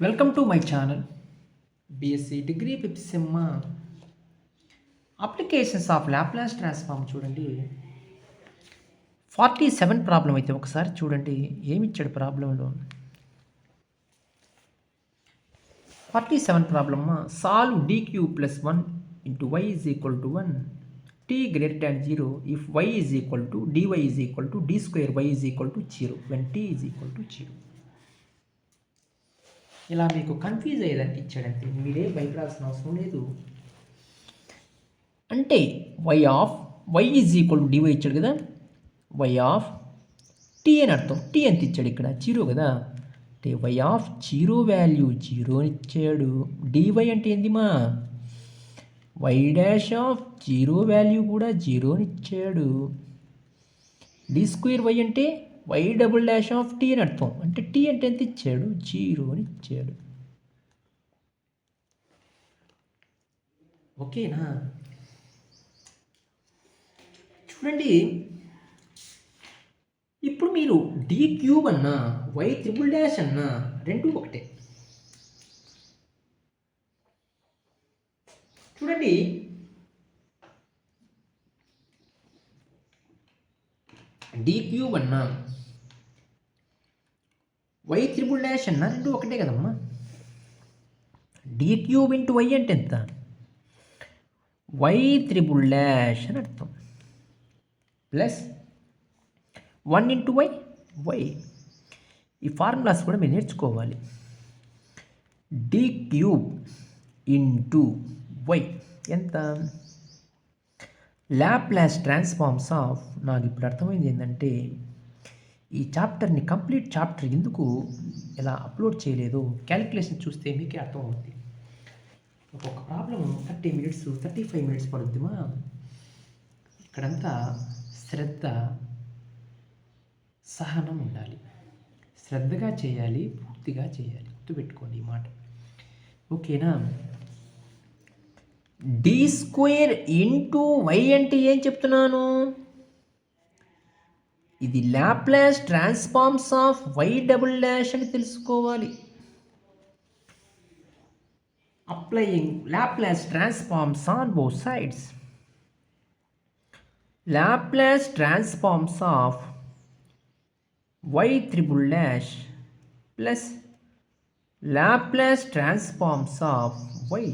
Welcome to my channel BSc degree పిప్సిమ్మ applications of Laplace transform చూడండి 47 problem అయితే ఒకసారి చూడండి ఏమిచ్చాడు ప్రాబ్లంలో 47 problem solve d cube plus 1 into Y is equal to 1 t greater than 0 if y is equal to dy is equal to d square y is equal to 0 when t is equal to 0. ఇలా మీకు confuse అయ్యేదానికి ఇచ్చాడంతే మీరే భయపడాల్సిన అవసరం లేదు. అంటే y is equal to dy ఇచ్చాడు కదా, వై ఆఫ్ టీ అని అర్థం. టీ ఎంత ఇచ్చాడు ఇక్కడ 0 కదా, అంటే వై ఆఫ్ 0 వాల్యూ 0 ఇచ్చాడు. డివై అంటే ఏంది మా వై డాష్ ఆఫ్ 0 వాల్యూ కూడా 0 ఇచ్చాడు. డి స్క్వేర్ వై అంటే y double dash of t అని అర్థం. అంటే టీ అంటే ఎంత ఇచ్చాడు 0 అని ఇచ్చాడు. ఓకేనా, చూడండి ఇప్పుడు మీరు డి క్యూబ్ అన్నా వై త్రిబుల్ డాష్ అన్నా రెండు ఒకటే. చూడండి డి క్యూబ్ అన్నా వై త్రిబుల్ డాష్ అన్నా రెండు ఒకటే కదమ్మా. డి క్యూబ్ ఇంటూ వై అంటే ఎంత, వై త్రిబుల్ డాష్ అని అర్థం, ప్లస్ 1 ఇంటూ వై. ఈ ఫార్ములాస్ కూడా మీరు నేర్చుకోవాలి. డి క్యూబ్ ఇంటూ వై ఎంత, లాప్లాస్ ట్రాన్స్ఫార్మ్స్ ఆఫ్. నాకు ఇప్పుడు అర్థమైంది ఏంటంటే ఈ చాప్టర్ని కంప్లీట్ చాప్టర్ ఎందుకు ఇలా అప్లోడ్ చేయలేదు, క్యాలిక్యులేషన్ చూస్తే మీకే అర్థమవుతుంది. ఒక్కొక్క ప్రాబ్లం 30 మినిట్స్ 35 మినిట్స్ పడుద్దిమా. ఇక్కడంతా శ్రద్ధ సహనం ఉండాలి, శ్రద్ధగా చేయాలి, పూర్తిగా చేయాలి. గుర్తుపెట్టుకోండి ఈ మాట, ఓకేనా. డి స్క్వేర్ ఇంటూ వై అంటే ఏం చెప్తున్నాను, ఇది Laplace transforms of Y double dash అని తెలుసుకోవాలి. Applying Laplace transforms on both sides. Laplace transforms of Y triple dash plus Laplace transforms of Y.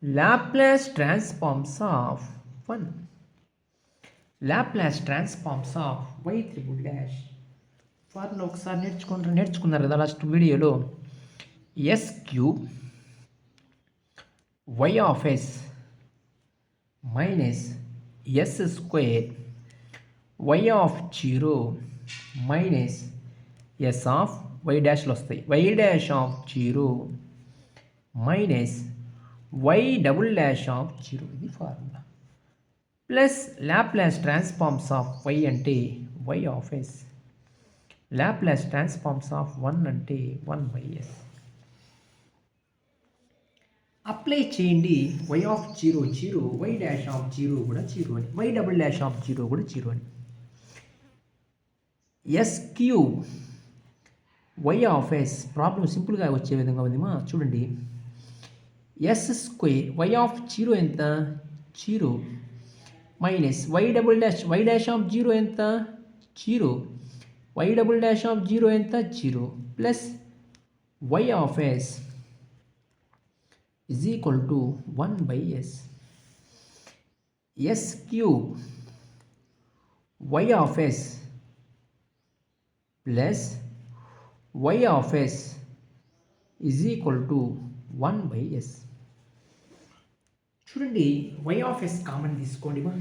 Laplace transforms of 1, Laplace transforms of Y triple dash. Formula ఒకసారి నేర్చుకున్నారు కదా last వీడియోలో. S cube why of S minus yes square Y of 0 minus S of Y డాష్లు వస్తాయి, Y dash of 0 minus why double dash of 0. ఇది formula. Plus Laplace transforms of Y అంటే Y of S, Laplace transforms of 1 అంటే 1/s. Apply చేయండి. Y of 0 0, Y dash of 0 కూడా 0 అని, why double dash of 0 కూడా 0 అని. S cube why of s problem సింపుల్గా వచ్చే విధంగా ఉంది మా. చూడండి ఎస్ స్క్వేర్ వై ఆఫ్ 0 ఎంత 0 minus why double dash y dash of 0 ఎంత 0, వై డబుల్ డాష్ ఆఫ్ 0 ఎంత 0 plus y of s is equal to 1/s. S cube y of s plus y of s is equal to 1/s. చూడండి y of s common తీసుకోండి మా.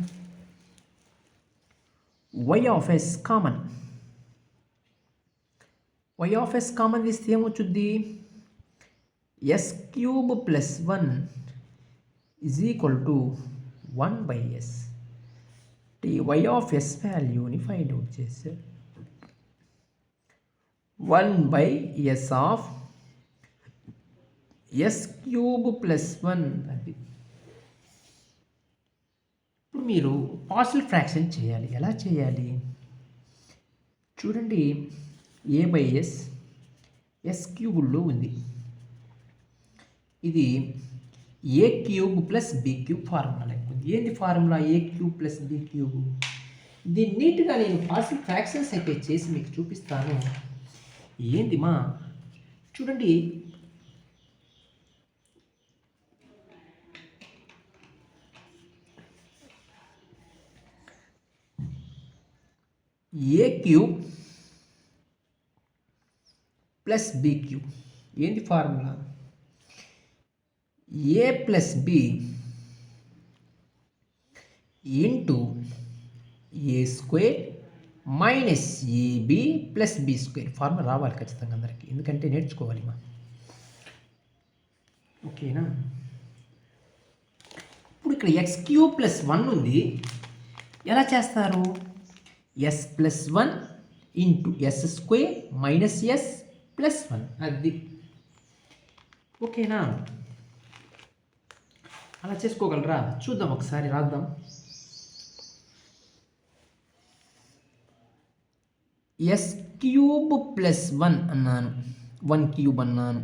y of s common, y of s common తీస్తే ఏమొచ్చుద్ది, S cube plus 1 is equal to 1/s. Y of S వాల్యూని find out చేశారు. 1/s of S cube plus 1. అది ఇప్పుడు మీరు పార్షియల్ ఫ్రాక్షన్ చేయాలి. ఎలా చేయాలి చూడండి, a/s ఎస్ క్యూబుల్లో ఉంది. ఇది A cube plus B cube formula లెక్క ఉంది. ఏంది formula? A cube plus B cube. దీన్ని నీట్గా నేను పాసిబుల్ ఫ్రాక్షన్స్ అయితే చేసి మీకు చూపిస్తాను. ఏంది మా చూడండి, A cube plus B cube ఏంది formula? A plus B into A square minus AB plus B square. Formula రావాలి ఖచ్చితంగా అందరికీ, ఎందుకంటే నేర్చుకోవాలి మా. ఓకేనా? ఇప్పుడు ఇక్కడ ఎక్స్ క్యూబ్ ప్లస్ 1 ఉంది. ఎలా చేస్తారు? S plus 1 into yes square minus yes plus 1. అది ఓకేనా? అలా చేసుకోగలరా? చూద్దాం ఒకసారి, రాద్దాం. ఎస్ క్యూబ్ ప్లస్ 1 అన్నాను, 1 క్యూబ్ అన్నాను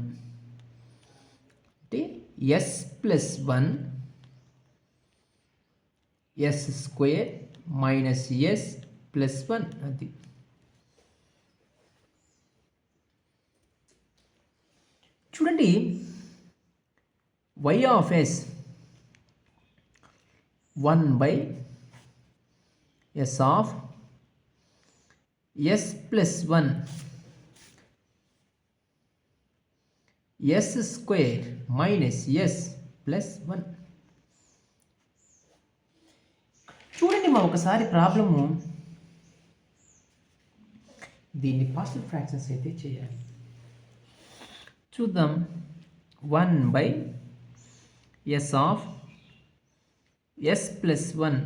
అంటే s plus 1 yes square minus yes plus 1. అది చూడండి, y of s 1 by yes of yes plus 1 yes square minus yes plus 1. చూడండి మా ఒకసారి ప్రాబ్లము, దీన్ని పాసిబుల్ ఫ్రాక్షన్స్ అయితే చేయాలి. చూద్దాం. 1 by yes of yes plus 1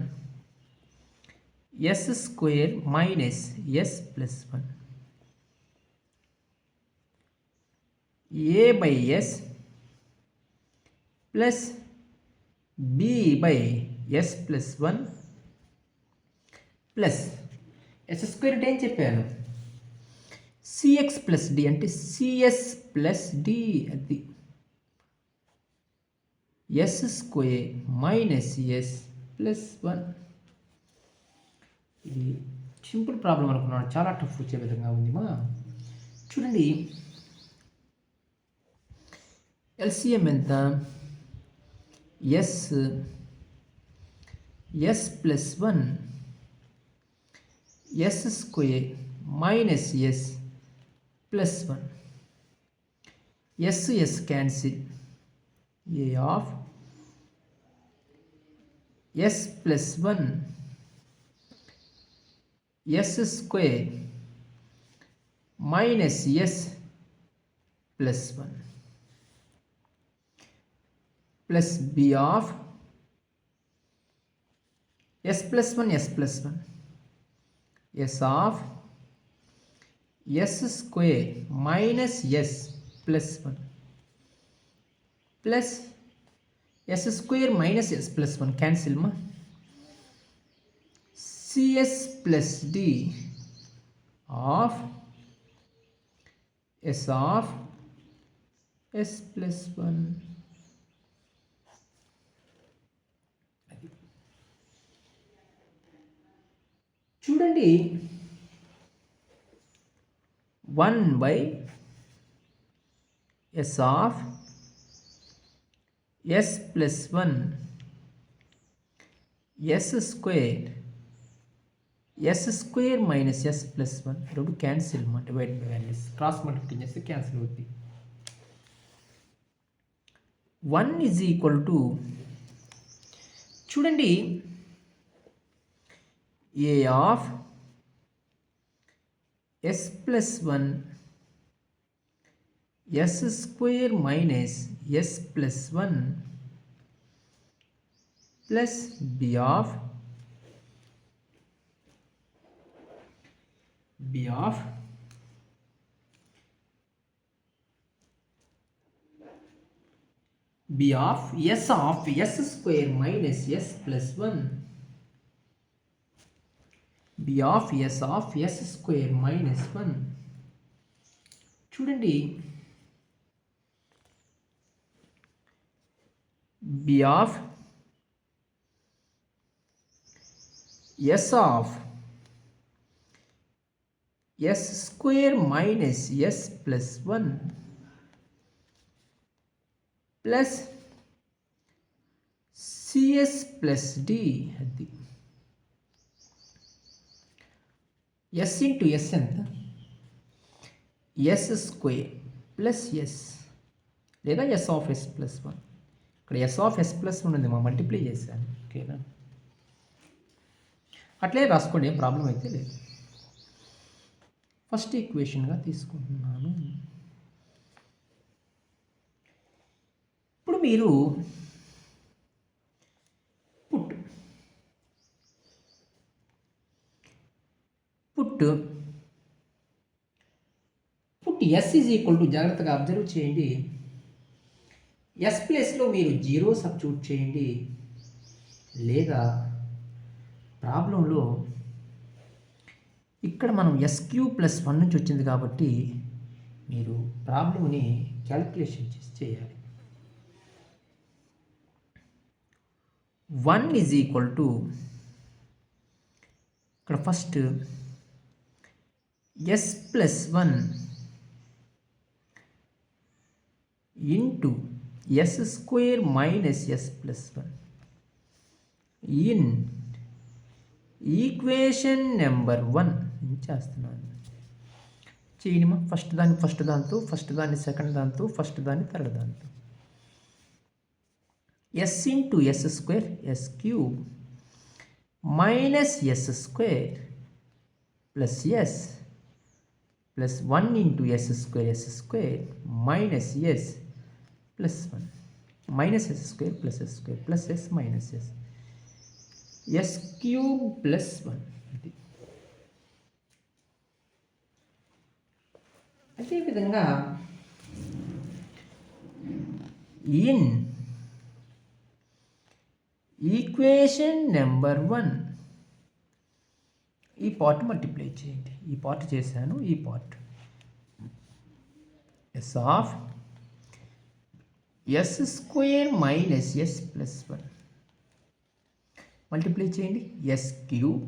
yes square minus yes plus 1 a by s plus b by s plus 1 plus yes square అంటే ఏం చెప్పాను? సిఎక్స్ ప్లస్ డి అంటే సిఎస్ ప్లస్ డి. అది s square minus yes plus 1. ఇది simple problem అనుకున్నాను, చాలా tough వచ్చే విధంగా ఉంది మా. చూడండి, ఎల్సిఎం ఎంత? S S plus 1 yes square minus yes plus 1. S S cancel. A of yes plus 1 yes square minus yes plus 1 plus B of yes plus 1 S plus 1 S of S square minus yes plus 1 plus yes square minus yes plus 1 cancel మా. CS plus D of S of yes plus 1. చూడండి, 1 by yes of yes plus 1 yes square S square minus yes plus 1 రెండు cancel మా. Divide by values cross multiplication చేస్తే cancel అవుతుంది. 1 is equal to చూడండి, A of yes plus 1 yes square minus yes plus 1 plus B of S of S square minus yes plus 1 B of S square minus 1. చూడండి, B of S of S square minus yes plus 1 plus CS plus D. అది yes into yes ఎంత? Yes square plus yes లేదా yes of yes plus 1. ఇక్కడ yes of yes plus 1 ఉంది, మా multiply చేశాను. ఓకేనా, అట్లే రాసుకోండి, ఏం ప్రాబ్లం అయితే లేదు. ఫస్ట్ ఈక్వేషన్గా తీసుకుంటున్నాను. ఇప్పుడు మీరు put yes is equal to, జాగ్రత్తగా అబ్జర్వ్ చేయండి, ఎస్ ప్లేస్లో మీరు 0 సబ్స్టిట్యూట్ చేయండి, లేదా ప్రాబ్లంలో ఇక్కడ మనం ఎస్ క్యూబ్ ప్లస్ 1 నుంచి వచ్చింది కాబట్టి మీరు ప్రాబ్లంని క్యాలిక్యులేషన్ చేసి చేయాలి. 1 ఈజ్ ఈక్వల్ టు, ఇక్కడ first s plus 1 into yes square minus yes plus 1 in equation number 1 చేస్తున్నాను. చేయనిమా, ఫస్ట్ దాంతో, ఫస్ట్ దాన్ని సెకండ్ దాంతో, ఫస్ట్ దాన్ని థర్డ్ దాంతో. S into yes square s cube minus yes square plus s plus 1 into yes square minus yes plus 1 minus yes square plus s minus s s cube plus 1. ఇది అదేవిధంగా in equation number 1 ఈ part multiply చేయండి. ఈ part చేశాను, ఈ part S of S square minus yes plus 1 multiply చేయండి, S cube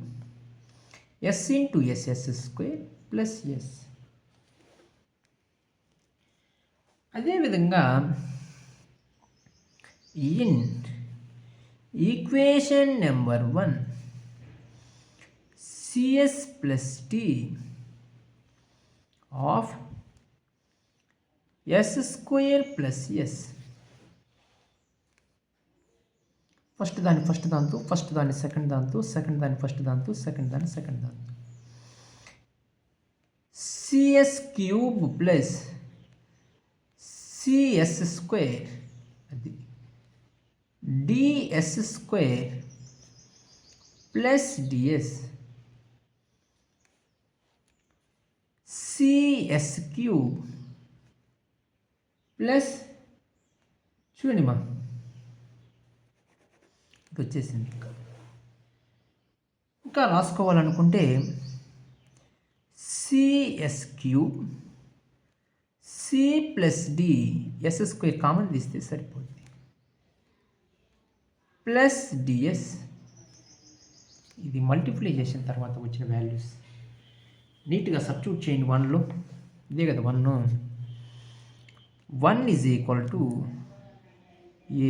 S into yes square plus S. అదేవిధంగా in equation number 1 CS plus T of S square plus S. First దాంతో, first దాన్ని second దాంతో, second దాన్ని first దాంతో, second దాన్ని second దాంతో. CS cube plus CS square, అది DS square plus DS CS cube plus, చూడండి మా ఇది వచ్చేసింది. ఇంకా రాసుకోవాలనుకుంటే CS cube c plus D S square common తీస్తే సరిపోతుంది ప్లస్ డిఎస్. ఇది మల్టిప్లై చేసిన తర్వాత వచ్చిన వాల్యూస్ నీట్గా సబ్స్టిట్యూట్ చేయండి. 1లో ఇదే కదా 1 is equal to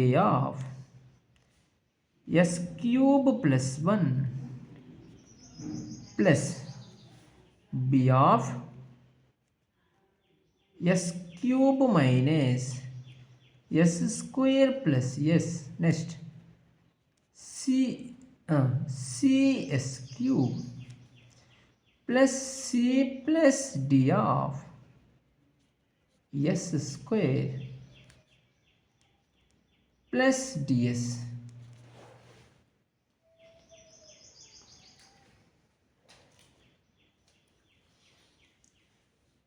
A of S cube plus 1 plus B of S cube minus yes square plus S. Next CS cube plus C plus D of S square plus DS.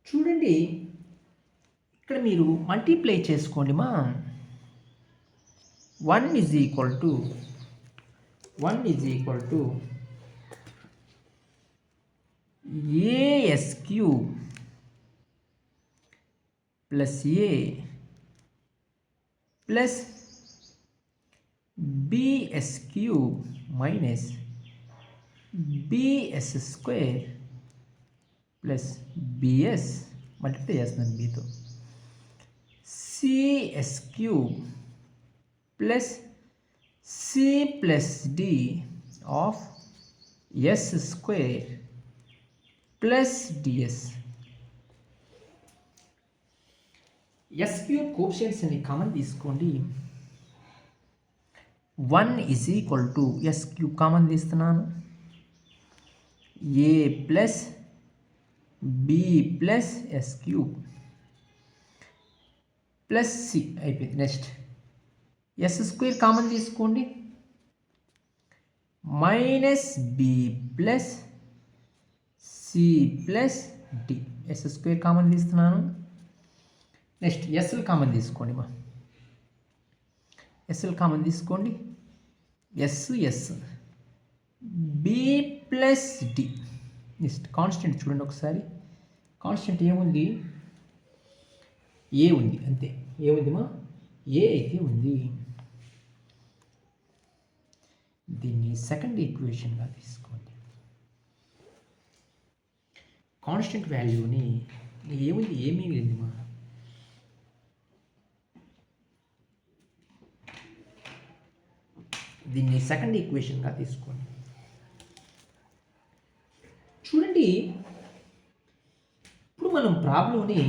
చూడండి, ఇక్కడ మీరు multiply చేసుకోండి మా. 1 is equal to AS cube plus A plus BS cube minus BS square plus BS multiply చేస్తున్నాను బీతో CS cube plus C plus D of S square plus DS. S cube coefficients అని common తీసుకోండి. 1 is equal to S cube common తీస్తున్నాను, A plus B plus S cube plus C అయిపోయింది. Next S square common తీసుకోండి, minus B plus C plus D. Yes square common తీస్తున్నాను. Next SL common తీసుకోండి, SL common తీసుకోండి, S S B plus D. Next constant చూడండి ఒకసారి, constant ఏముంది, ఏ ఉంది, అంతే. ఏముందిమా, ఏ అయితే ఉంది. దీన్ని సెకండ్ ఈక్వేషన్గా తీసుకోండి. కాన్స్టెంట్ వాల్యూని ఏముంది, ఏమీ లేదుమా, దీన్ని సెకండ్ ఈక్వేషన్గా తీసుకోండి. చూడండి, ఇప్పుడు మనం ప్రాబ్లంని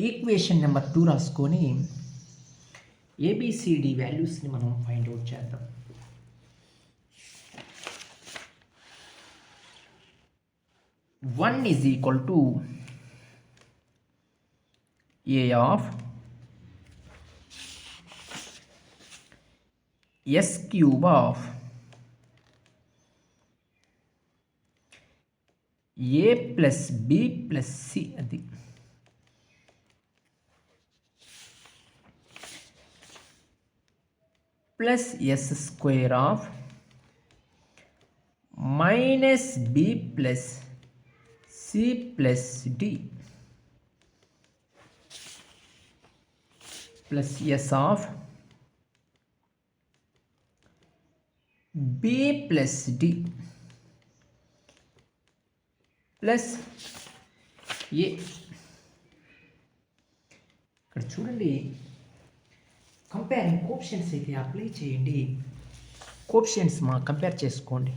ఈక్వేషన్ నెంబర్ 2 రాసుకొని ఏబిసిడి వాల్యూస్ని మనం ఫైండ్ అవుట్ చేద్దాం. One is equal to A of S cube of A plus B plus C, అది plus yes square of minus B plus C plus D plus S of B plus D plus A. ఇక్కడ చూడండి, comparing coefficients అయితే apply చేయండి. Coefficients compare చేసుకోండి.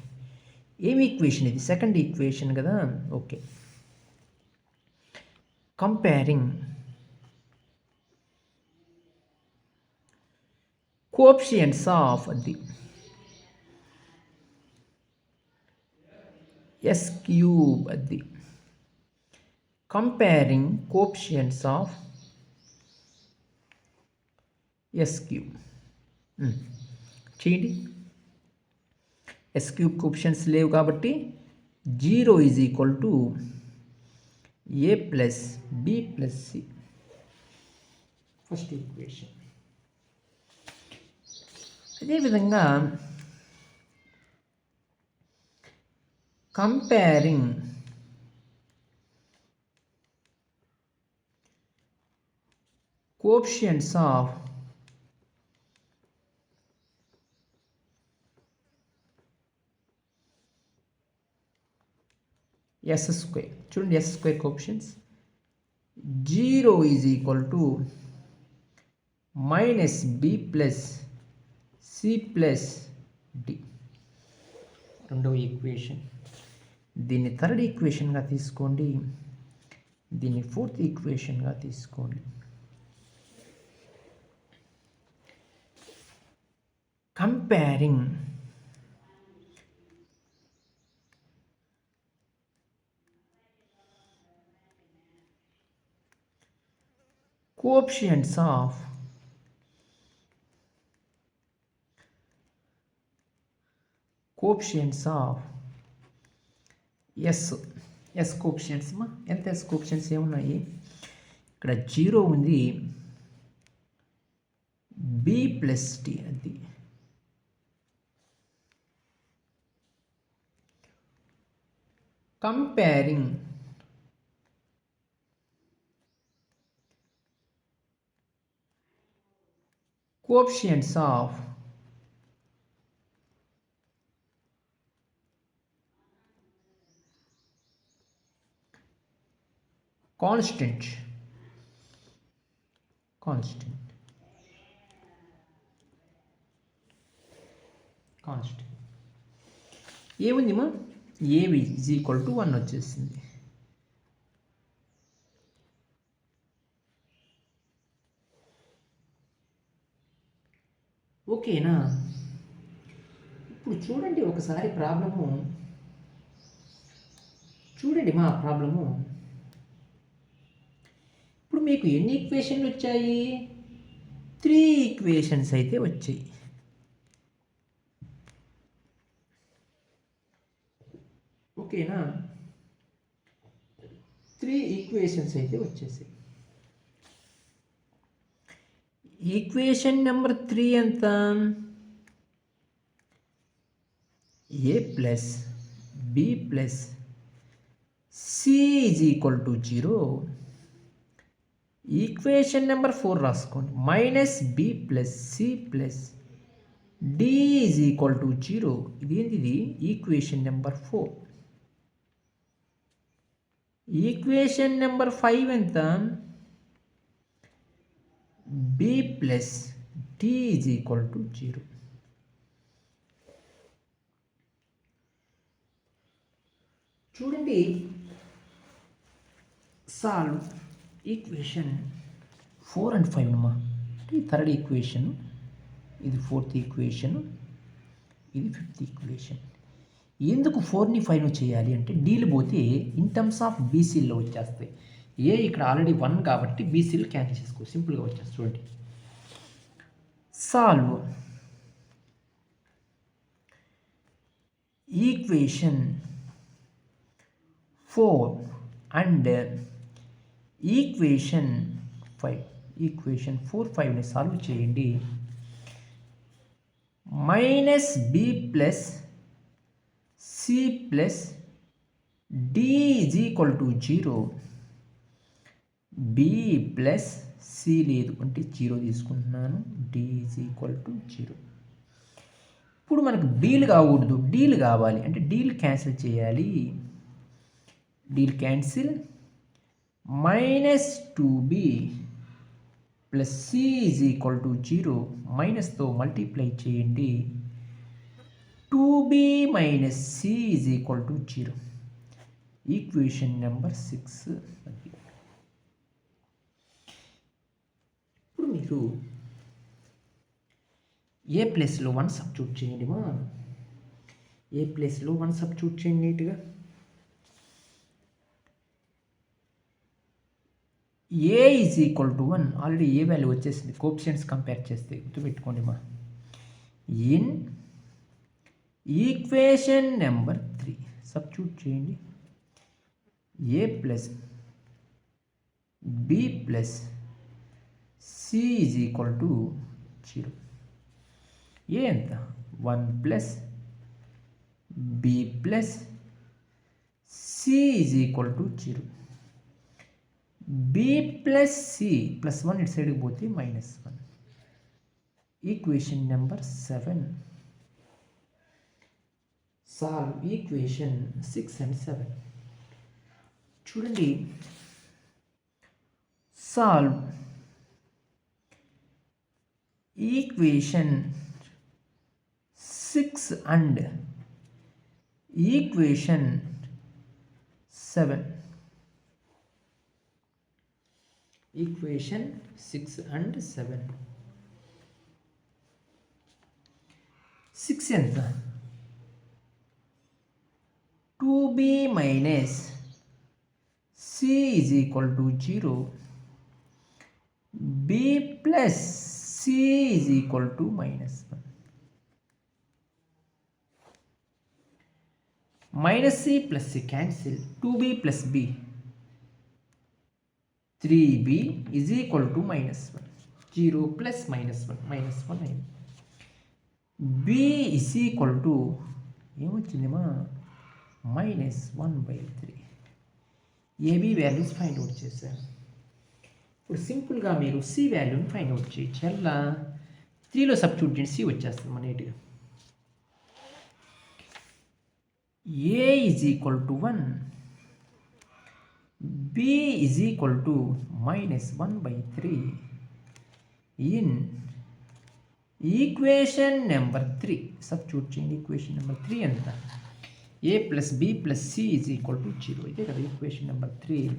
ఏమి equation ఇది, second equation కదా, okay. Comparing coefficients of the S cube, అది comparing coefficients of S cube చేయండి. ఎస్ క్యూబ్ కోఎఫిషియంట్స్ లేవు కాబట్టి 0 is equal to A plus B plus C, first equation. అదేవిధంగా comparing coefficients of S square. చూడండి, S square coefficients 0 is equal to minus B plus C plus D, రెండవ equation. దీన్ని third ఈక్వేషన్గా తీసుకోండి, దీన్ని fourth ఈక్వేషన్గా తీసుకోండి. Comparing coefficients of S coefficients ఎంత ఎస్ కోఎఫిషియంట్స్ ఏమున్నాయి, ఇక్కడ 0 ఉంది, బి ప్లస్ టి, అది కంపేరింగ్ కోఎఫిషియంట్స్ ఆఫ్ కాన్స్టెంట్ ఏముంది మా ఏవి ఈజ్ ఈక్వల్ టు 1 వచ్చేసింది. ఓకేనా? ఇప్పుడు చూడండి ఒకసారి ప్రాబ్లము చూడండి మా ప్రాబ్లము. ఇప్పుడు మీకు ఎన్ని ఈక్వేషన్లు వచ్చాయి? 3 ఈక్వేషన్స్ అయితే వచ్చాయి. ఓకేనా? 3 ఈక్వేషన్స్ అయితే వచ్చేసాయి. ఈక్వేషన్ నెంబర్ 3 ఎంత? A plus B plus C is equal to 0. Equation number 4 రాసుకోండి. Minus B plus C plus D is equal to 0. ఇదేంటిది? Equation number 4. ఈక్వేషన్ నెంబర్ 5 ఎంత? B plus D is equal to 0. చూడండి, solve equation 4 and 5 అమ్మా. ఈ third equation, ఇది 4th equation, ఇది 5th equation. ఎందుకు 4ని 5 చేయాలి అంటే డీలు పోతే ఇన్ టర్మ్స్ ఆఫ్ బీసీల్లో వచ్చేస్తాయి. ఏ ఇక్కడ ఆల్రెడీ 1 కాబట్టి బీసీలు క్యాన్సిల్ చేసుకో, సింపుల్గా వచ్చేస్తుంది. చూడండి, solve equation 4 and equation 5. Equation 4, 5ని సాల్వ్ చేయండి. Minus B plus C plus D is equal to 0. B plus C లేదు అంటే 0 తీసుకుంటున్నాను. D is equal to 0. ఇప్పుడు మనకు డీల్ కాకూడదు, డీల్ కావాలి అంటే డీల్ క్యాన్సిల్ చేయాలి. Deal cancel. Minus 2b plus C is equal to 0. మైనస్తో మల్టిప్లై చేయండి. 2b minus C is equal to 0. Equation number 6. ఇప్పుడు మీరు ఏ ప్లేస్లో 1 సబ్స్టిట్యూట్ చేయండి మా. ఏ ప్లేస్లో 1 సబ్స్టిట్యూట్ చేయండి నీట్గా. A is equal to 1. Already A value వచ్చేసింది. కోఎఫిషియంట్స్ కంపేర్ చేస్తే గుర్తుపెట్టుకోండి మా. ఇన్ ఈక్వేషన్ నెంబర్ 3 సబ్స్టిట్యూట్ చేయండి. A plus B plus C is equal to 0. A ఎంత? 1 plus B plus C is equal to 0. B plus C plus 1 ఇటు సైడ్కి పోతే -1. Equation number 7. Solve equation 6 and 7. చూడండి, solve equation 6 and equation 7. Equation 6 and 7. 6 ఎంత? 2b minus C is equal to 0. B plus C is equal to -1. Minus C plus C cancel. 2b plus B 3b is equal to -1. 0 plus -1 -1 అయింది. B is equal to ఏమొచ్చిందేమా? -1/3. AB values find out చేశారు. ఇప్పుడు సింపుల్గా మీరు C వాల్యూని find out చేయొచ్చు. ఎలా? 3లో substitute చేయండి, సి వచ్చేస్తుంది మన నీట్గా. A is equal to 1, B is equal to -1/3 in equation number 3. Substitute చేయండి. ఈక్వేషన్ నెంబర్ 3 ఎంత? A plus B plus C is equal to 0. ఇదే కదా equation number 3.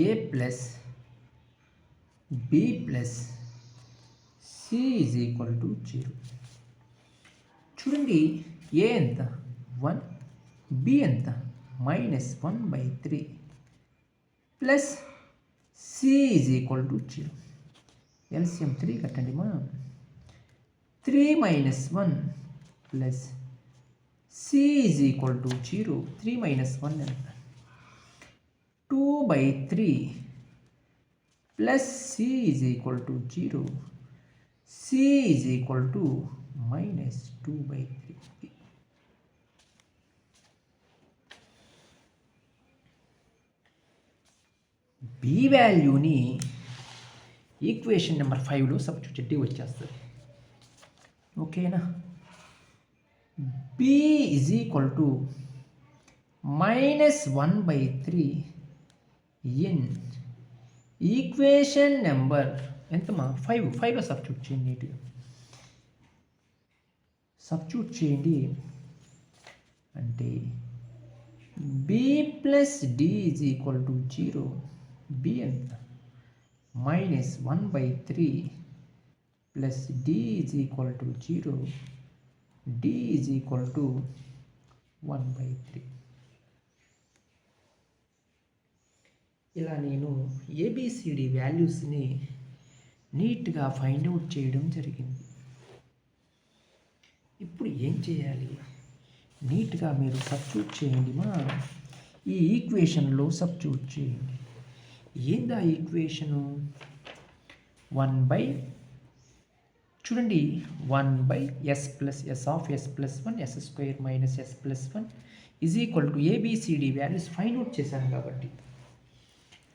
A plus B plus C is equal to 0. చూడండి, A ఎంత? 1, B ఎంత? -1/3 plus C is equal to 0. LCM 3 కట్టండి మా. 3 - 1 plus C is equal to 0. 3 - 1 ఎంత? 2/3 plus C is equal to 0. C is equal to -2/3. B వాల్యూని equation number 5లో substitute వచ్చేస్తుంది. ఓకేనా? B is equal to -1/3 in equation number ఎంతమా? 5లో substitute చేయండి. నీట్గా సబ్స్టిట్యూట్ చేయండి. అంటే B plus D is equal to 0. B ఎంత? -1/3 plus D is equal to 0. D is equal to 1/3. ఇలా నేను ఏబిసిడి వాల్యూస్ని నీట్గా ఫైండ్ అవుట్ చేయడం జరిగింది. ఇప్పుడు ఏం చేయాలి? నీట్గా మీరు సబ్స్టిట్యూట్ చేయండి మా. ఈ ఈక్వేషన్లో సబ్స్టిట్యూట్ చేయండి. ఏందా ఈక్వేషను? 1 చూడండి, 1/s plus s of s plus 1 s² minus s plus 1 is equal to A B C D values find out చేశాను కాబట్టి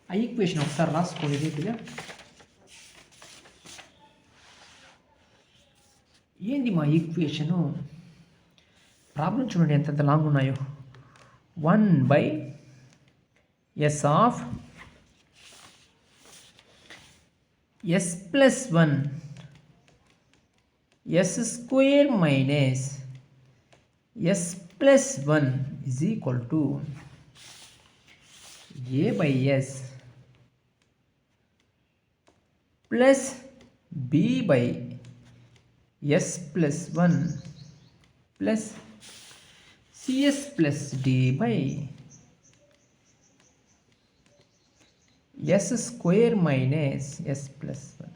ఆ ఈక్వేషన్ ఒకసారి రాసుకోండి నీట్గా. ఏంది మా ఈక్వేషను? ప్రాబ్లం చూడండి ఎంత లాంగ్ ఉన్నాయో. 1/s of s plus 1 s² minus s plus 1 is equal to a/s plus b/s plus 1 plus cs plus d/s² minus s plus 1.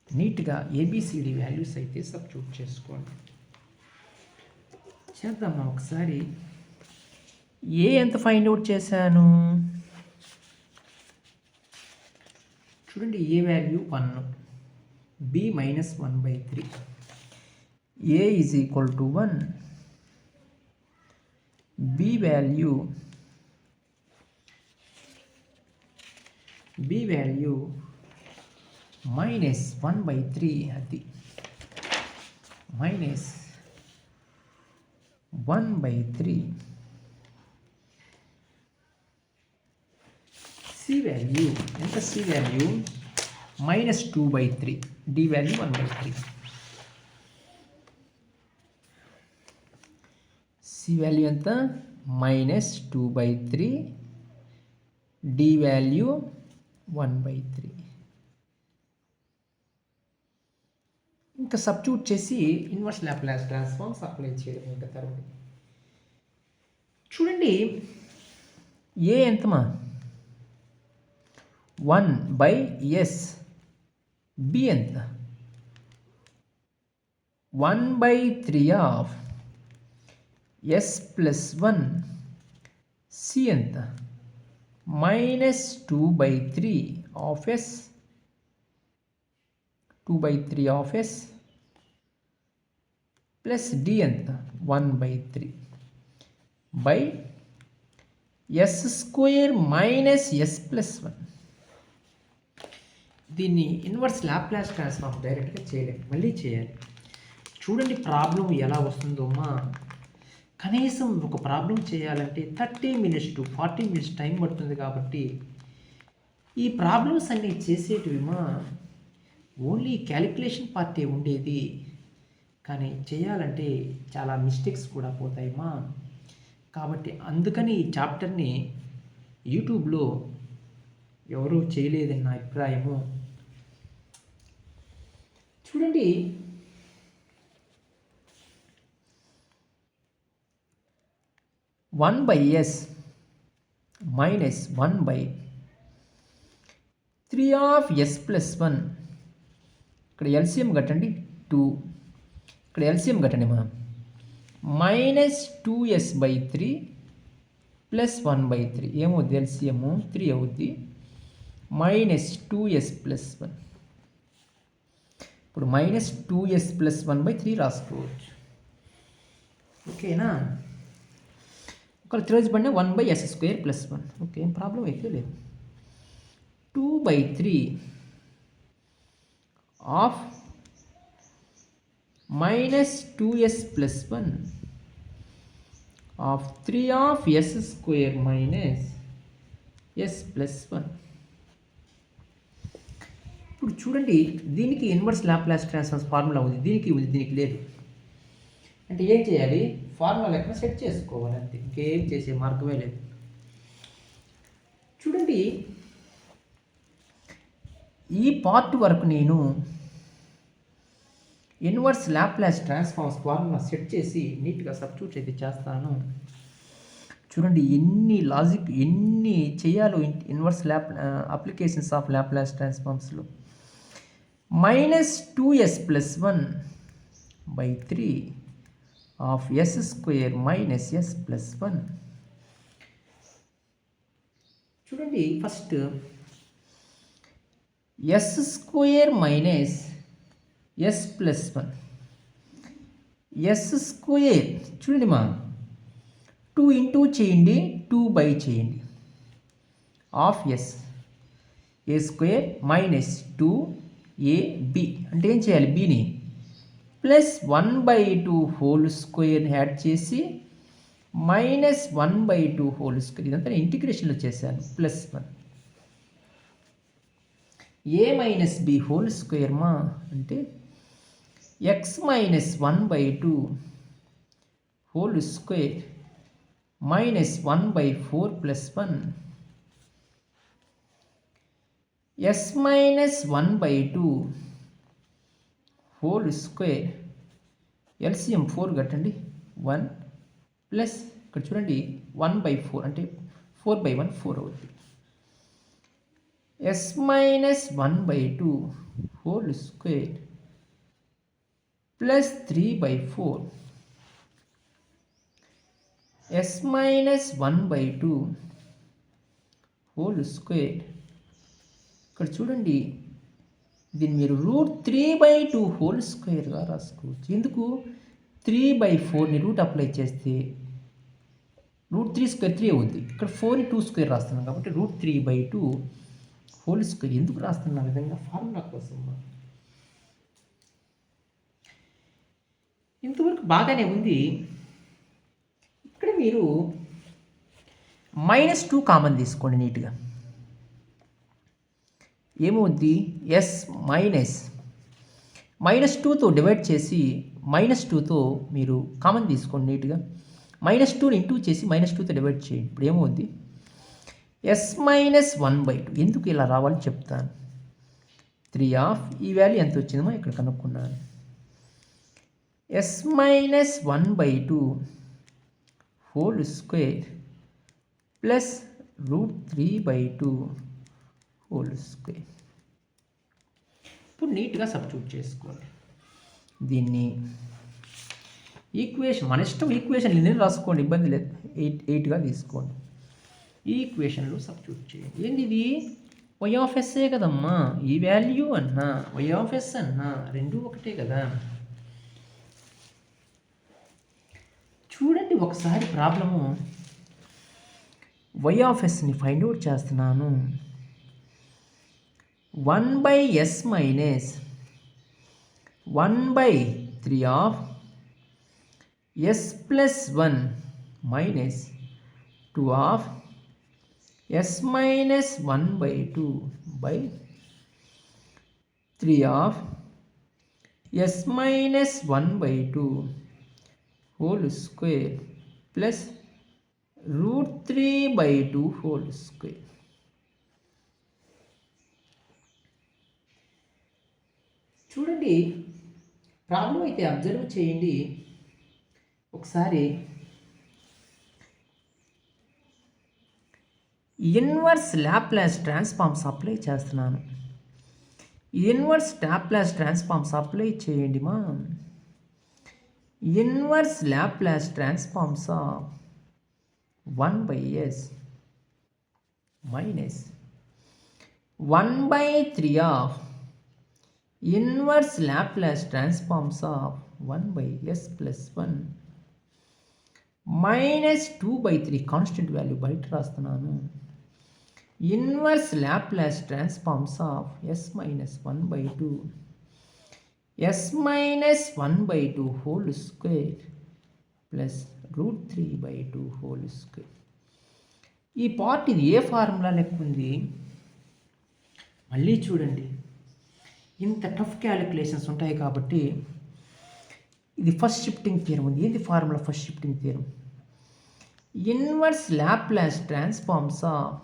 నీట్గా ఏబిసిడి వాల్యూస్ అయితే సబ్స్టిట్యూట్ చేసుకోండి. చేద్దామా ఒకసారి. ఏ ఎంత ఫైండ్ అవుట్ చేశాను చూడండి. A value 1, B -1/3, A is equal to 1, B value -1/3, అది -1/3. C value ఎంత? C value -2/3, D value 1/3. C value ఎంత? -2/3, డి వాల్యూ 1/3. ఇంకా సబ్స్టిట్యూట్ చేసి ఇన్వర్స్ లాప్లాస్ ట్రాన్స్ఫార్మ్స్ అప్లై చేయడం ఇంకా తర్వాత. చూడండి, ఏ ఎంతమా? 1/s. బి ఎంత? 1/3 ఆఫ్ s ప్లస్ 1. సి ఎంత? -2/3 of s, 2/3 of s plus d ఎంత? 1/3 by s² minus s plus 1. దీన్ని ఇన్వర్స్ లాప్లాస్ ట్రాన్స్ఫార్మ్ డైరెక్ట్గా చేయలేము, మళ్ళీ చేయాలి. చూడండి ప్రాబ్లం ఎలా వస్తుందో మా కనీసం ఒక ప్రాబ్లం చేయాలంటే 30 minutes to 40 minutes టైం పడుతుంది. కాబట్టి ఈ ప్రాబ్లమ్స్ అన్నీ చేసేటివి మా ఓన్లీ క్యాలిక్యులేషన్ పార్టీ ఉండేది, కానీ చేయాలంటే చాలా మిస్టేక్స్ కూడా పోతాయి మా. కాబట్టి అందుకని ఈ చాప్టర్ని యూట్యూబ్లో ఎవరూ చేయలేదని నా అభిప్రాయము. చూడండి, one by s minus 1/3 of yes plus 1. ఇక్కడ ఎల్సిఎం కట్టండి 2, ఇక్కడ ఎల్సిఎం కట్టండి మనం. మైనస్ 2s/3 ప్లస్ 1/3 ఏమవుద్ది? ఎల్సిఎం 3 అవుద్ది. Minus 2s plus 1. ఇప్పుడు మైనస్ 2s ప్లస్ 1/3 రాసుకోవచ్చు. ఓకేనా? ఒకవేళ త్రోజ్ పడిన 1/s² ప్లస్ 1. ఓకే, ఏం ప్రాబ్లం అయితే లేదు. 2/3 of minus 2s plus 1 of 3 of s² minus s plus 1. ఇప్పుడు చూడండి, దీనికి ఇన్వర్స్ లాప్లాస్ ట్రాన్స్ఫార్మ్ ఫార్ములా ఉంది, దీనికి ఉంది, దీనికి లేదు. అంటే ఏం చేయాలి? ఫార్ములా లెక్కన సెట్ చేసుకోవాలి అంతే, ఇంకేం చేసే మార్గమే లేదు. చూడండి, ఈ పార్ట్ వరకు నేను inverse Laplace transforms formula set చేసి నీట్గా సబ్స్టిట్యూట్ అయితే చేస్తాను. చూడండి ఎన్ని లాజిక్, ఎన్ని చేయాలో ఇన్వర్స్ అప్లికేషన్స్ ఆఫ్ లాప్లాస్ ట్రాన్స్ఫార్మ్స్లో. Minus 2s plus 1/3 of s² minus s plus 1. చూడండి, first s² minus s plus 1. s² చూడండి మా 2 ఇంటూ చేయండి, 2 చేయండి of s a² minus 2ab అంటే ఏం చేయాలి? bని ప్లస్ 1/2 హోల్ స్క్వేర్ యాడ్ చేసి మైనస్ 1/2 హోల్ స్క్వేర్, ఇదంతా ఇంటిగ్రేషన్లో చేశాను. Plus 1 a minus b whole square మా అంటే x minus 1/2 whole square minus 1/4 plus 1 s minus 1/2 whole square. LCM 4 కట్టండి. 1 ప్లస్ ఇక్కడ చూడండి 1/4 అంటే 4/1 4 అవుతుంది. s minus 1/2 whole square plus 3/4 s minus 1/2 whole square. ఇక్కడ చూడండి, దీన్ని మీరు √3/2 హోల్ స్క్వేర్గా రాసుకోవచ్చు. ఎందుకు? 3/4ని రూట్ అప్లై చేస్తే √3² 3 అవుద్ది. ఇక్కడ 4ని 2² రాస్తున్నాం కాబట్టి √3/2 హోల్ స్క్వేర్. ఎందుకు రాస్తున్న విధంగా? ఫార్ములా కోసం. ఇంతవరకు బాగానే ఉంది. ఇక్కడ మీరు -2 కామన్ తీసుకోండి నీట్గా. ఏమవుద్ది? ఎస్ -2తో డివైడ్ చేసి -2తో మీరు కామన్ తీసుకోండి నీట్గా. -2ని ఇంటూ చేసి -2తో డివైడ్ చేయండి. ఇప్పుడు ఏమవుద్ది? S minus 1/2. ఎందుకు ఇలా రావాలో చెప్తాను. 3 ఆఫ్ ఈ వాల్యూ ఎంత వచ్చిందో ఇక్కడ కనుక్కున్నాను. S minus 1/2 whole square plus √3/2 whole square. ఇప్పుడు నీట్గా సబ్స్టిట్యూట్ చేసుకోండి. దీన్ని ఈక్వేషన్ మన ఇష్టం, ఈక్వేషన్ లినియర్ రాసుకోండి, ఇబ్బంది లేదు. 8గా తీసుకోండి. ఈ ఈక్వేషన్లో సబ్స్టిట్యూట్ చేయండి. ఏంది ఇది? y(s) కదమ్మా. ఈ వాల్యూ అన్నా y(s) అన్నా రెండు ఒకటే కదా. చూడండి ఒకసారి ప్రాబ్లము. y(s)ని ఫైండ్ అవుట్ చేస్తున్నాను. 1 by s minus 1 by 3 of s plus 1 minus 2 of s minus 1 by 2 by 3 of s minus 1 by 2 whole square plus root 3 by 2 whole square. చూడండి, ప్రాబ్లం అయితే అబ్జర్వ్ చేయండి ఒకసారి. ఇన్వర్స్ లాప్లాస్ ట్రాన్స్ఫార్మ్స్ అప్లై చేస్తున్నాను. Inverse Laplace transforms apply చేయండి మా. Inverse Laplace transforms of 1 by s minus 1 by 3 of inverse Laplace transforms of 1 by s plus 1 minus 2 by 3 constant value బయట రాస్తున్నాను. Inverse Laplace transforms of s minus 1 by 2 s minus 1 by 2 whole square plus root 3 by 2 whole square. ఈ part ఇది ఏ formula లెక్క ఉంది? మళ్ళీ చూడండి, ఇంత tough calculations ఉంటాయి కాబట్టి ఇది ఫస్ట్ షిఫ్టింగ్ థియరం ఉంది. ఏంది formula? First shifting theorem. Inverse Laplace transforms of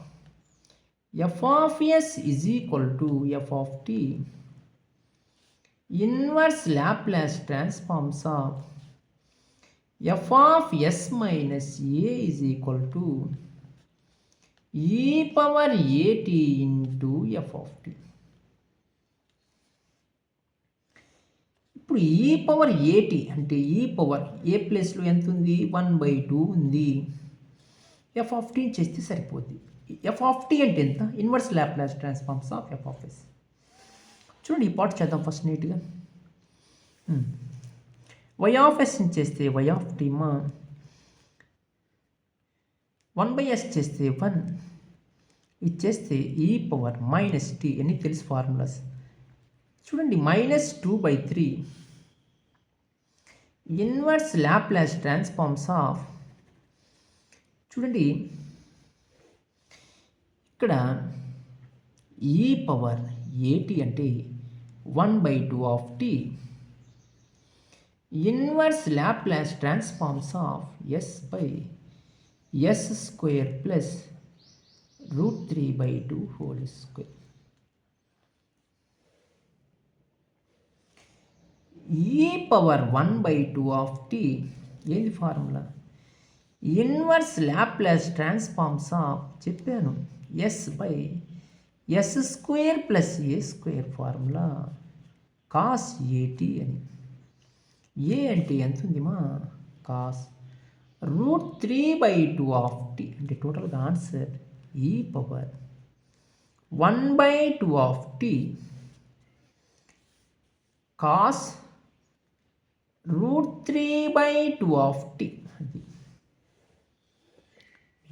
f of s is equal to f of t. Inverse Laplace transforms of f of s minus a is equal to e power at into f of t. ఇప్పుడు e power at అంటే e power a ప్లేస్లో ఎంత ఉంది? 1/2 ఉంది. f of t చేస్తే సరిపోద్ది. f of t అంటే ఎంత? Inverse Laplace transforms of f of s. చూడండి, ఈ పార్ట్ చేద్దాం ఫస్ట్ నీట్గా. y of s చేస్తే y of t మా 1/s చేస్తే 1, ఇది చేస్తే e పవర్ మైనస్ t అని తెలుసు ఫార్ములాస్. చూడండి, -2/3 ఇన్వర్స్ లాప్లాస్ ట్రాన్స్ఫార్మ్స్ ఆఫ్, చూడండి ఇక్కడ e పవర్ at అంటే 1/2 of t. Inverse Laplace transforms of s by s square plus root 3/2 whole square. e power 1/2 of t ఏంది formula? Inverse Laplace transforms of చెప్పాను s by s square plus a square formula cos at అని. ఏ అంటే ఎంత ఉంది మా? Cos root 3/2 of t అంటే టోటల్గా answer e power 1/2 of t cos root 3/2 of t. అది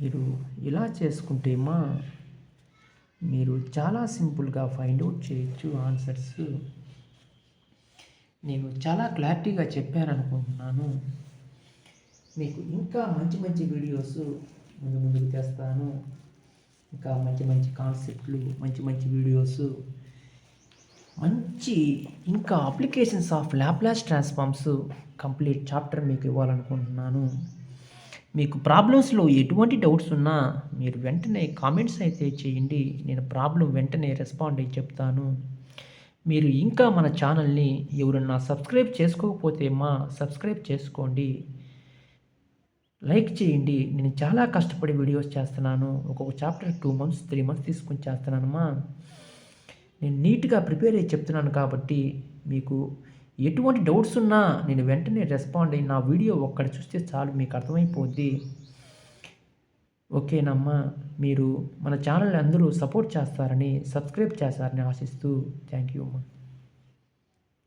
మీరు ఇలా చేసుకుంటే మా మీరు చాలా సింపుల్గా ఫైండ్ అవుట్ చేయొచ్చు ఆన్సర్స్. నేను చాలా క్లారిటీగా చెప్పాను అనుకుంటున్నాను. మీకు ఇంకా మంచి మంచి వీడియోస్ ముందుకు తెస్తాను. ఇంకా మంచి మంచి కాన్సెప్ట్లు, మంచి మంచి వీడియోస్, మంచి ఇంకా applications of Laplace transforms complete chapter మీకు ఇవ్వాలనుకుంటున్నాను. మీకు ప్రాబ్లమ్స్లో ఎటువంటి డౌట్స్ ఉన్నా మీరు వెంటనే కామెంట్స్ అయితే చేయండి. నేను ప్రాబ్లం వెంటనే రెస్పాండ్ అయ్యి చెప్తాను. మీరు ఇంకా మన ఛానల్ని ఎవరన్నా సబ్స్క్రైబ్ చేసుకోకపోతే సబ్స్క్రైబ్ చేసుకోండి, లైక్ చేయండి. నేను చాలా కష్టపడి వీడియోస్ చేస్తున్నాను. ఒక్కొక్క చాప్టర్ 2 months 3 months తీసుకుని చేస్తున్నానమ్మా. నేను నీట్గా ప్రిపేర్ అయ్యి చెప్తున్నాను కాబట్టి మీకు ఎటువంటి డౌట్స్ ఉన్నా నేను వెంటనే రెస్పాండ్ అయ్యి నా వీడియో ఒక్కటి చూస్తే చాలు, మీకు అర్థమైపోద్ది. ఓకేనమ్మా, మీరు మన ఛానల్ అందరూ సపోర్ట్ చేస్తారని, సబ్స్క్రైబ్ చేస్తారని ఆశిస్తూ థ్యాంక్ యూ అమ్మా.